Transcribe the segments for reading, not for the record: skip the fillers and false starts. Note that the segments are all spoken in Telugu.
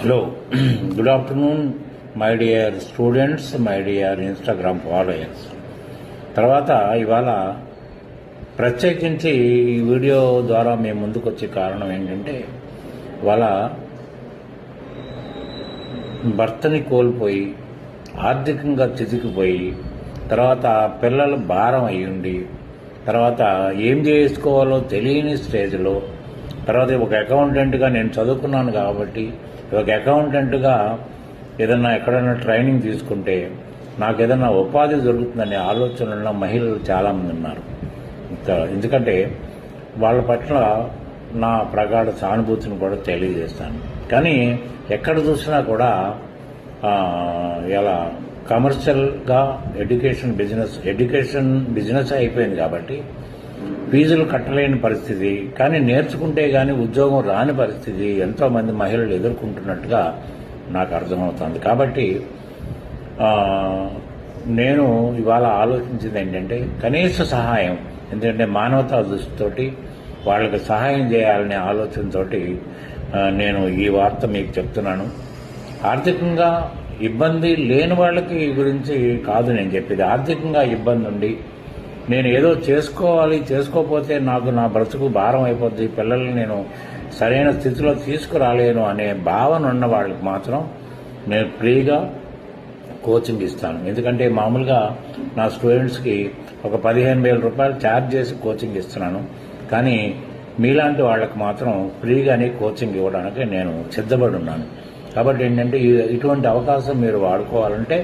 Hello good afternoon my dear students, my dear Instagram followers. తర్వాత ఇవాళ ప్రత్యేకించి ఈ వీడియో ద్వారా మేము ముందుకు వచ్చే కారణం ఏంటంటే, ఇవాళ భర్తని కోల్పోయి ఆర్థికంగా చితికిపోయి తర్వాత పిల్లలు భారం అయ్యుండి తర్వాత ఏం చేసుకోవాలో తెలియని స్టేజ్లో, తర్వాత ఒక అకౌంటెంట్గా నేను చదువుకున్నాను కాబట్టి ఒక అకౌంటెంట్గా ఏదన్నా ఎక్కడైనా ట్రైనింగ్ తీసుకుంటే నాకు ఏదన్నా ఉపాధి దొరుకుతుందనే ఆలోచనలో మహిళలు చాలామంది ఉన్నారు. ఎందుకంటే వాళ్ళ పట్ల నా ప్రగాఢ సానుభూతిని కూడా తెలియజేస్తాను. కానీ ఎక్కడ చూసినా కూడా ఇలా కమర్షియల్గా ఎడ్యుకేషన్ బిజినెస్ అయిపోయింది కాబట్టి ఫీజులు కట్టలేని పరిస్థితి, కానీ నేర్చుకుంటే కానీ ఉద్యోగం రాని పరిస్థితి ఎంతోమంది మహిళలు ఎదుర్కొంటున్నట్టుగా నాకు అర్థమవుతుంది. కాబట్టి నేను ఇవాళ ఆలోచించింది ఏంటంటే, కనీస సహాయం, ఎందుకంటే మానవతా దృష్టితోటి వాళ్ళకి సహాయం చేయాలనే ఆలోచనతోటి నేను ఈ వార్త మీకు చెప్తున్నాను. ఆర్థికంగా ఇబ్బంది లేని వాళ్ళకి గురించి కాదు నేను చెప్పేది. ఆర్థికంగా ఇబ్బంది ఉండి నేను ఏదో చేసుకోకపోతే నాకు నా బ్రతుకు భారం అయిపోద్ది, పిల్లల్ని నేను సరైన స్థితిలో తీసుకురాలేను అనే భావన ఉన్న వాళ్ళకి మాత్రం నేను ఫ్రీగా కోచింగ్ ఇస్తాను. ఎందుకంటే మామూలుగా నా స్టూడెంట్స్కి ఒక 15,000 రూపాయలు ఛార్జ్ చేసి కోచింగ్ ఇస్తున్నాను. కానీ మీలాంటి వాళ్ళకి మాత్రం ఫ్రీగానే కోచింగ్ ఇవ్వడానికి నేను సిద్ధపడి ఉన్నాను. కాబట్టి ఏంటంటే ఇటువంటి అవకాశం మీరు వాడుకోవాలంటే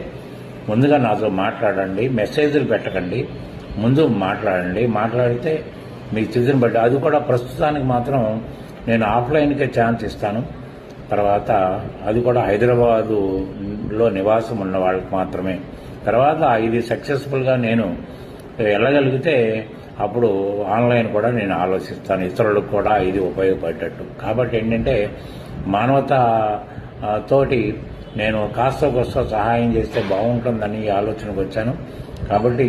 ముందుగా నాతో మాట్లాడండి, మెసేజ్లు పెట్టకండి, ముందు మాట్లాడితే మీకు స్థితిని బట్టి, అది కూడా ప్రస్తుతానికి మాత్రం నేను ఆఫ్లైన్కే ఛాన్స్ ఇస్తాను. తర్వాత అది కూడా హైదరాబాదులో నివాసం ఉన్న వాళ్ళకి మాత్రమే. తర్వాత ఇది సక్సెస్ఫుల్గా నేను వెళ్ళగలిగితే అప్పుడు ఆన్లైన్ కూడా నేను ఆలోచిస్తాను, ఇతరులకు కూడా ఇది ఉపయోగపడేటట్టు. కాబట్టి ఏంటంటే మానవత తోటి నేను కాస్త కోస్త సహాయం చేస్తే బాగుంటుందని ఈ ఆలోచనకు వచ్చాను. కాబట్టి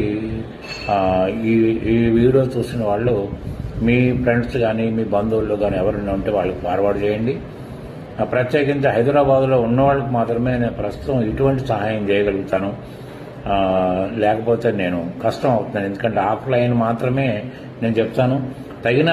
ఈ వీడియో చూసిన వాళ్ళు మీ ఫ్రెండ్స్ కానీ మీ బంధువుల్లో కానీ ఎవరైనా ఉంటే వాళ్ళకి ఫార్వర్డ్ చేయండి. ప్రత్యేకించి హైదరాబాద్లో ఉన్న వాళ్ళకి మాత్రమే నేను ప్రస్తుతం ఇటువంటి సహాయం చేయగలుగుతాను. లేకపోతే నేను కష్టం అవుతున్నాను. ఎందుకంటే ఆఫ్లైన్ మాత్రమే నేను చెప్తాను. తగిన